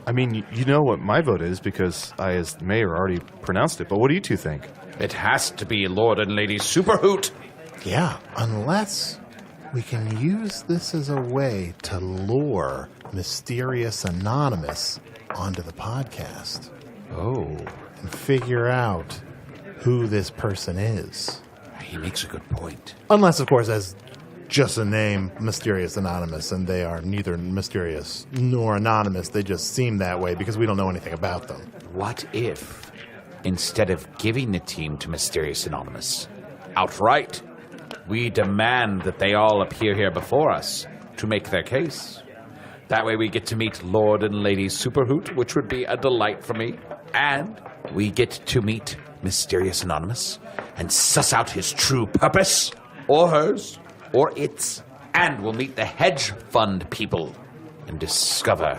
I mean, you know what my vote is because I, as mayor, already pronounced it. But what do you two think? It has to be Lord and Lady Superhoot. Yeah, unless we can use this as a way to lure Mysterious Anonymous onto the podcast. Oh, And figure out who this person is. he makes a good point. Unless, of course, as just a name, Mysterious Anonymous, and they are neither mysterious nor anonymous. They just seem that way because we don't know anything about them. What if, instead of giving the team to Mysterious Anonymous, outright, we demand that they all appear here before us to make their case? That way we get to meet Lord and Lady Superhoot, which would be a delight for me. And we get to meet Mysterious Anonymous and suss out his true purpose, or hers, or its. And we'll meet the hedge fund people and discover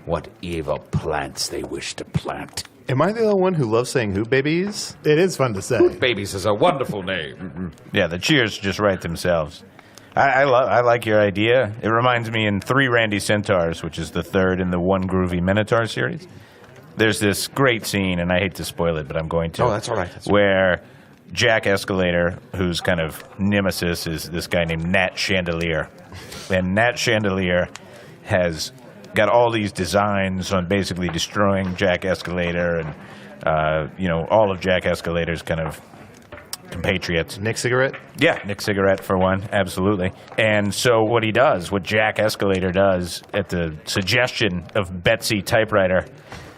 what evil plants they wish to plant. Am I the only one who loves saying "hoot babies"? It is fun to say. Babies is a wonderful name. Yeah, the cheers just write themselves. I like your idea. It reminds me in 3 Randy Centaurs, which is the third in the One Groovy Minotaur series. There's this great scene, and I hate to spoil it, but I'm going to. Oh, that's all right. Where Jack Escalator, whose kind of nemesis is this guy named Nat Chandelier. And Nat Chandelier has got all these designs on basically destroying Jack Escalator and, all of Jack Escalator's kind of compatriots. Nick Cigarette? Yeah, Nick Cigarette for one, absolutely. And so what Jack Escalator does at the suggestion of Betsy Typewriter,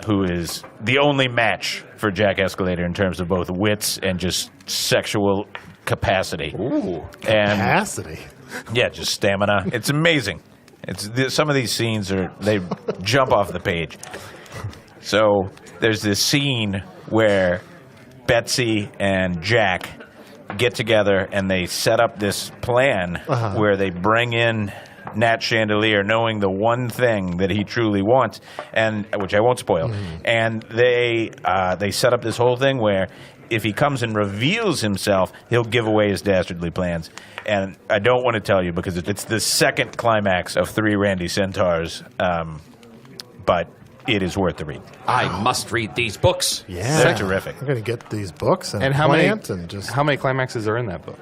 who is the only match for Jack Escalator in terms of both wits and just sexual capacity. Ooh. And Capacity. yeah, just stamina. It's amazing. Some of these scenes they jump off the page. So there's this scene where Betsy and Jack get together and they set up this plan where they bring in Nat Chandelier, knowing the one thing that he truly wants, and which I won't spoil. And they set up this whole thing where if he comes and reveals himself, he'll give away his dastardly plans. And I don't want to tell you because it's the second climax of 3 Randy Centaurs, but it is worth the read. I must read these books. Yeah. They're terrific. I'm going to get these books and how many plant and just... how many climaxes are in that book?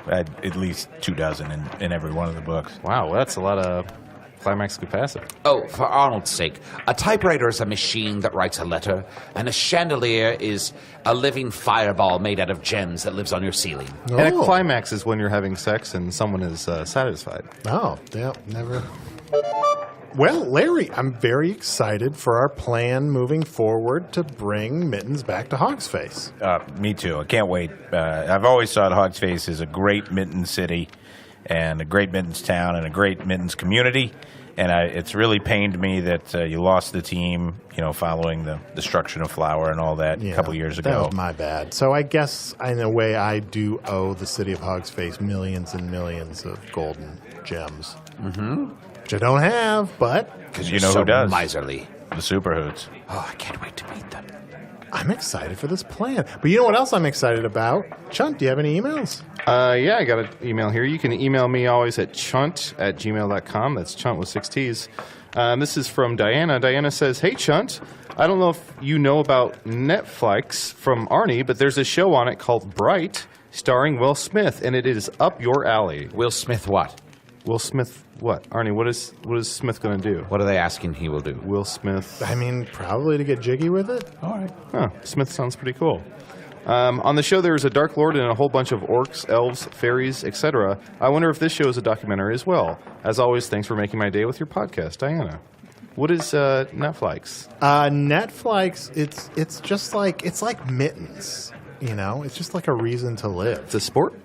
At least 24 in every one of the books. Wow, that's a lot of climax capacity. Oh, for Arnold's sake, a typewriter is a machine that writes a letter, and a chandelier is a living fireball made out of gems that lives on your ceiling. Oh. And a climax is when you're having sex and someone is satisfied. Oh, yeah, never... Well, Larry, I'm very excited for our plan moving forward to bring Mittens back to Hogsface. Me too. I can't wait. I've always thought Hogsface is a great Mittens city and a great Mittens town and a great Mittens community. And it's really pained me that you lost the team, following the destruction of Flower and all that a couple years ago. That was my bad. So I guess, in a way, I do owe the city of Hogsface millions and millions of golden gems. Mm-hmm. Which I don't have, but... Because you know who does? Miserly. The Superhoots. Oh, I can't wait to meet them. I'm excited for this plan. But you know what else I'm excited about? Chunt, do you have any emails? Yeah, I got an email here. You can email me always at chunt@gmail.com. That's chunt with 6 T's. This is from Diana. Diana says, "Hey, Chunt, I don't know if you know about Netflix from Arnie, but there's a show on it called Bright, starring Will Smith, and it is up your alley." Will Smith what? Will Smith what? Arnie, what is Smith going to do? What are they asking he will do? Will Smith. I mean, probably to get jiggy with it. All right. Huh, Smith sounds pretty cool. On the show, there is a Dark Lord and a whole bunch of orcs, elves, fairies, etc. I wonder if this show is a documentary as well. As always, thanks for making my day with your podcast, Diana. What is Netflix? Netflix, it's just like, it's like Mittens, It's just like a reason to live. It's a sport?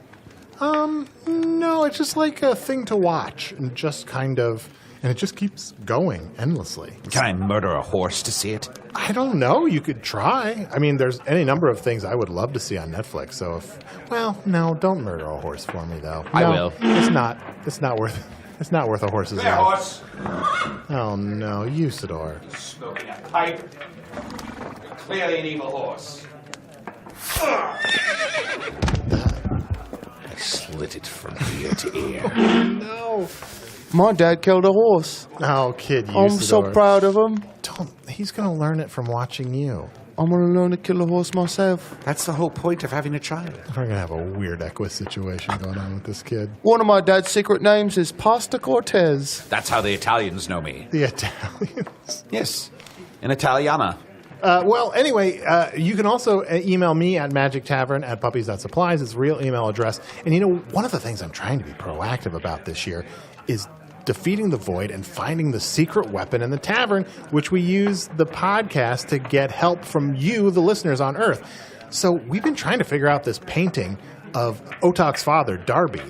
No, it's just like a thing to watch and just kind of, and it just keeps going endlessly. Can I murder a horse to see it? I don't know. You could try. I mean, there's any number of things I would love to see on Netflix. So no, don't murder a horse for me, though. I No, will. It's not worth it. It's not worth a horse's There, life. horse. Oh, no. Usador. Smoking a pipe. You're clearly an evil horse. I slit it from ear to ear. No. My dad killed a horse. Oh, kid Usador. I'm so proud of him. He's going to learn it from watching you. I'm going to learn to kill a horse myself. That's the whole point of having a child. We're going to have a weird Equus situation going on with this kid. One of my dad's secret names is Pasta Cortez. That's how the Italians know me. The Italians. Yes, in Italiana. Well, anyway, you can also email me at magictavern@puppies.supplies. It's a real email address. And you know, one of the things I'm trying to be proactive about this year is defeating the void and finding the secret weapon in the tavern, which we use the podcast to get help from you, the listeners on Earth. So we've been trying to figure out this painting of Otok's father, Darby.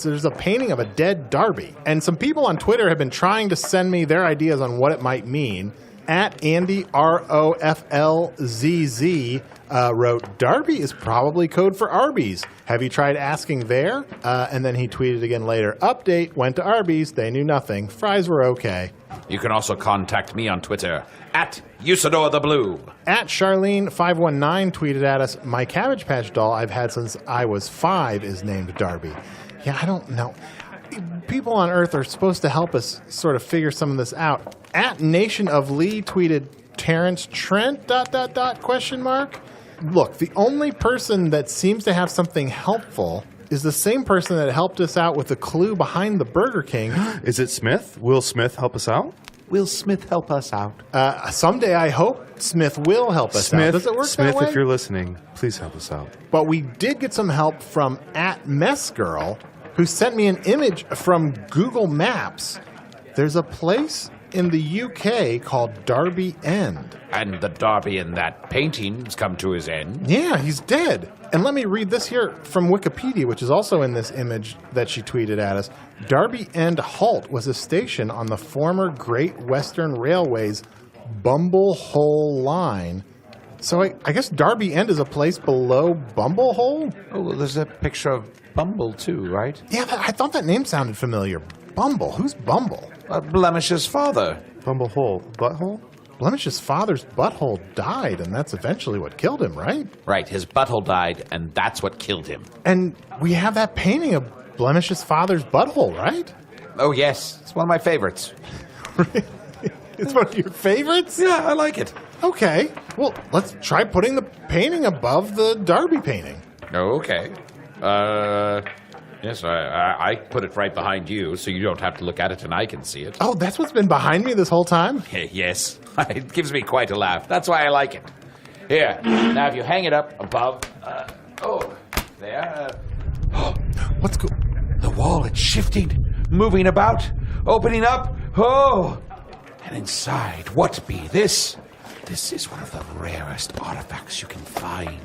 There's a painting of a dead Darby. And some people on Twitter have been trying to send me their ideas on what it might mean. At Andy ROFLZZ wrote, Darby is probably code for Arby's. Have you tried asking there? And then he tweeted again later, update, went to Arby's, they knew nothing. Fries were okay. You can also contact me on Twitter at Usador the Blue. At Charlene519 tweeted at us, my Cabbage Patch doll I've had since I was 5 is named Darby. Yeah, I don't know. People on Earth are supposed to help us sort of figure some of this out. At Nation of Lee tweeted Terrence Trent, ... Look, the only person that seems to have something helpful is the same person that helped us out with the clue behind the Burger King. Is it Smith? Will Smith help us out? Will Smith help us out? Someday I hope Smith will help us out. Does it work Smith, that way? if you're listening, please help us out. But we did get some help from at Messgirl, who sent me an image from Google Maps. There's a place in the UK called Derby End. And the Darby in that painting's come to his end. Yeah, he's dead. And let me read this here from Wikipedia, which is also in this image that she tweeted at us. Derby End Halt was a station on the former Great Western Railway's Bumble Hole line. So I guess Derby End is a place below Bumble Hole? Oh, well, there's a picture of Bumble, too, right? Yeah, I thought that name sounded familiar. Bumble? Who's Bumble? Blemish's father. Bumble hole. Butthole? Blemish's father's butthole died, and that's eventually what killed him, right? Right, his butthole died, and that's what killed him. And we have that painting of Blemish's father's butthole, right? Oh, yes. It's one of my favorites. It's one of your favorites? Yeah, I like it. Okay. Well, let's try putting the painting above the Darby painting. Oh, okay. Yes, I put it right behind you, so you don't have to look at it and I can see it. Oh, that's what's been behind me this whole time? Yes, it gives me quite a laugh. That's why I like it. Here, now if you hang it up above, there. What's cool? The wall, it's shifting, moving about, opening up. Oh! And inside, what be this? This is one of the rarest artifacts you can find.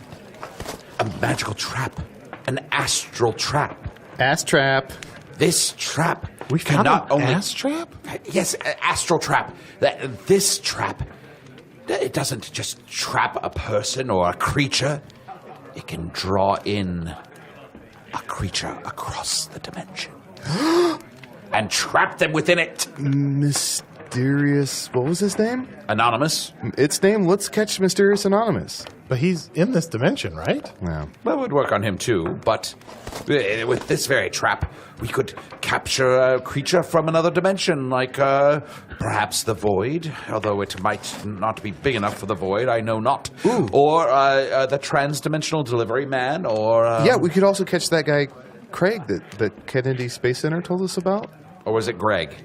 A magical trap. An astral trap. Ass trap. This trap We can found not an only... ass trap? Yes, astral trap. This trap, it doesn't just trap a person or a creature. It can draw in a creature across the dimension. And trap them within it. Mysterious. What was his name? Anonymous. Its name. Let's catch Mysterious Anonymous. But he's in this dimension, right? Yeah. That would work on him too, but with this very trap, we could capture a creature from another dimension, like perhaps the Void, although it might not be big enough for the Void, I know not. Ooh. Or the Trans-Dimensional Delivery Man, or... Yeah, we could also catch that guy, Craig, that Kennedy Space Center told us about. Or was it Greg?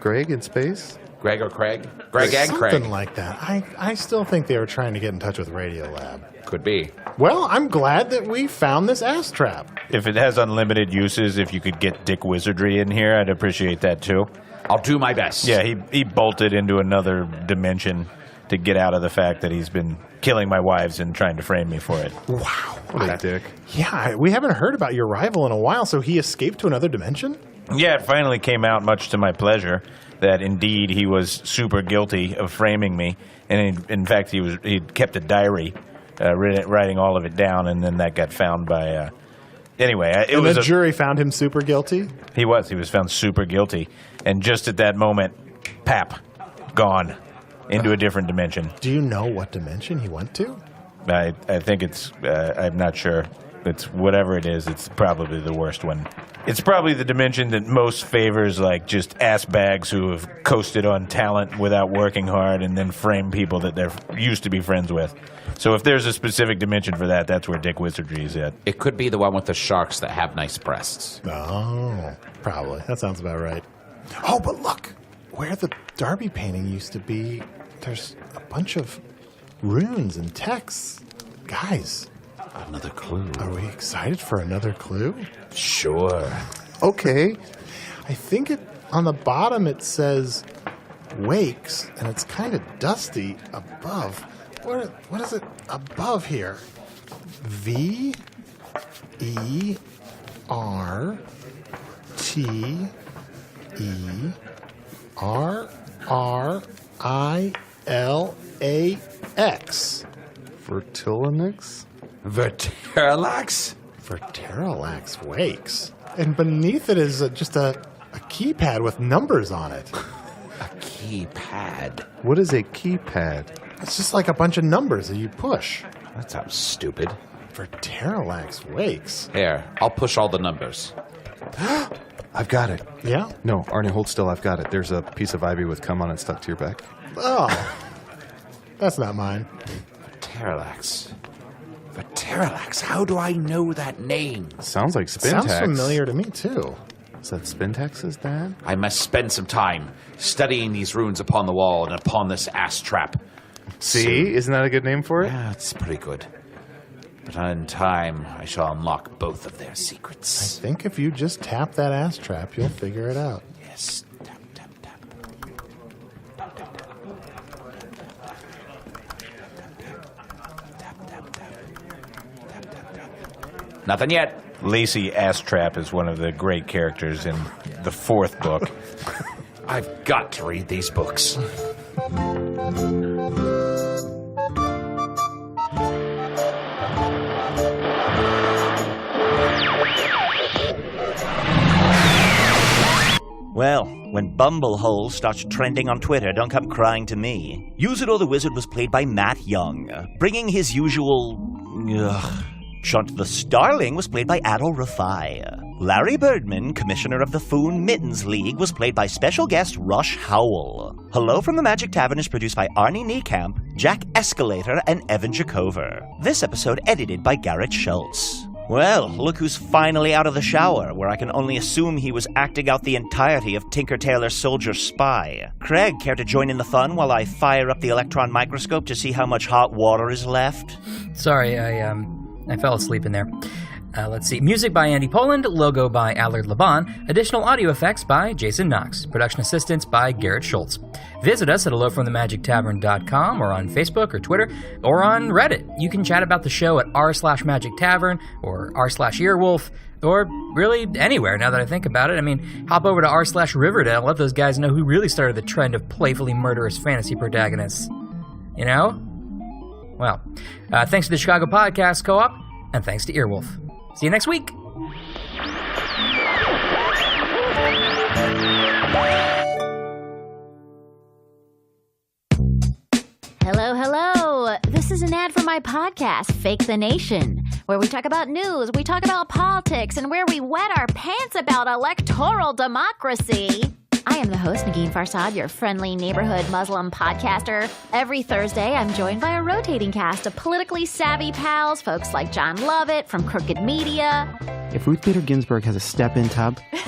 Greg in space? Greg or Craig? Greg and Craig. Something like that. I still think they were trying to get in touch with Radiolab. Could be. Well, I'm glad that we found this ass trap. If it has unlimited uses, if you could get Dick Wizardry in here, I'd appreciate that too. I'll do my best. Yeah, he bolted into another dimension to get out of the fact that he's been killing my wives and trying to frame me for it. Wow. What a dick. Yeah, we haven't heard about your rival in a while, so he escaped to another dimension? Yeah, it finally came out, much to my pleasure, that indeed he was super guilty of framing me, and in fact he'd kept a diary, writing all of it down, and then that got found by Anyway, And the jury found him super guilty? He was found super guilty. And just at that moment, pap, gone into a different dimension. Do you know what dimension he went to? I think it's, I'm not sure. It's whatever it is, it's probably the worst one. It's probably the dimension that most favors, like, just ass bags who have coasted on talent without working hard and then frame people that they're used to be friends with. So if there's a specific dimension for that, that's where Dick Wizardry is at. It could be the one with the sharks that have nice breasts. Oh, probably. That sounds about right. Oh, but look, where the Darby painting used to be, there's a bunch of runes and texts. Guys. Another clue. Are we excited for another clue? Sure. Okay. I think on the bottom it says Wakes, and it's kind of dusty above. What is it above here? VERTERRILAX. Vertilinix? Verterilax? Verterilax Wakes. And beneath it is just a keypad with numbers on it. A keypad. What is a keypad? It's just like a bunch of numbers that you push. That sounds stupid. Verterilax Wakes. Here, I'll push all the numbers. I've got it. Yeah? No, Arnie, hold still. I've got it. There's a piece of ivy with cum on it stuck to your back. Oh. That's not mine. Verterilax. Verterilax. How do I know that name? Sounds like Spintax. Sounds familiar to me, too. Is that Spintax's dad? I must spend some time studying these runes upon the wall and upon this ass trap. See? Isn't that a good name for it? Yeah, it's pretty good. But in time, I shall unlock both of their I secrets. think if you just tap that ass trap, you'll figure it out. Yes. Tap, tap, tap. Tap, tap, tap. Tap, tap, tap. Tap, tap, tap. Nothing yet. Lacey Astrap is one of the great characters in the fourth book. I've got to read these books. Well, when Bumblehole starts trending on Twitter, don't come crying to me. Usador the Wizard was played by Matt Young, bringing his usual... Chunt the Starling was played by Adol Rafai. Larry Birdman, commissioner of the Foon Mittens League, was played by special guest Rush Howell. Hello from the Magic Tavern is produced by Arnie Niekamp, Jack Escalator, and Evan Jacover. This episode edited by Garrett Schultz. Well, look who's finally out of the shower, where I can only assume he was acting out the entirety of Tinker Tailor Soldier Spy. Craig, care to join in the fun while I fire up the electron microscope to see how much hot water is left? Sorry, I fell asleep in there. Let's see. Music by Andy Poland, logo by Allard Laban, additional audio effects by Jason Knox, production assistance by Garrett Schultz. Visit us at hellofromthemagictavern.com or on Facebook or Twitter or on Reddit. You can chat about the show at r/magictavern or r/earwolf or really anywhere now that I think about it. I mean, hop over to r/Riverdale. Let those guys know who really started the trend of playfully murderous fantasy protagonists. You know? Well, thanks to the Chicago Podcast Co-op, and thanks to Earwolf. See you next week. Hello, hello. This is an ad for my podcast, Fake the Nation, where we talk about news, we talk about politics, and where we wet our pants about electoral democracy. I am the host, Nagin Farsad, your friendly neighborhood Muslim podcaster. Every Thursday, I'm joined by a rotating cast of politically savvy pals, folks like John Lovett from Crooked Media. If Ruth Bader Ginsburg has a step-in tub, you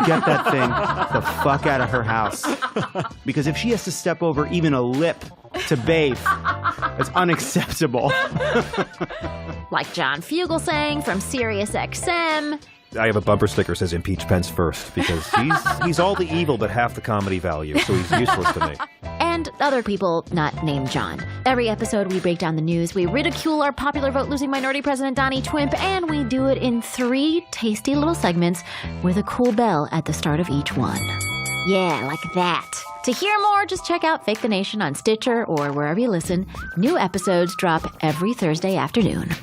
get that thing the fuck out of her house. Because if she has to step over even a lip to bathe, it's unacceptable. Like John Fugelsang from SiriusXM. I have a bumper sticker that says impeach Pence first because he's all the evil but half the comedy value, so he's useless to me. And other people not named John. Every episode we break down the news, we ridicule our popular vote-losing minority president Donnie Twimp, and we do it in 3 tasty little segments with a cool bell at the start of each one. Yeah, like that. To hear more, just check out Fake the Nation on Stitcher or wherever you listen. New episodes drop every Thursday afternoon.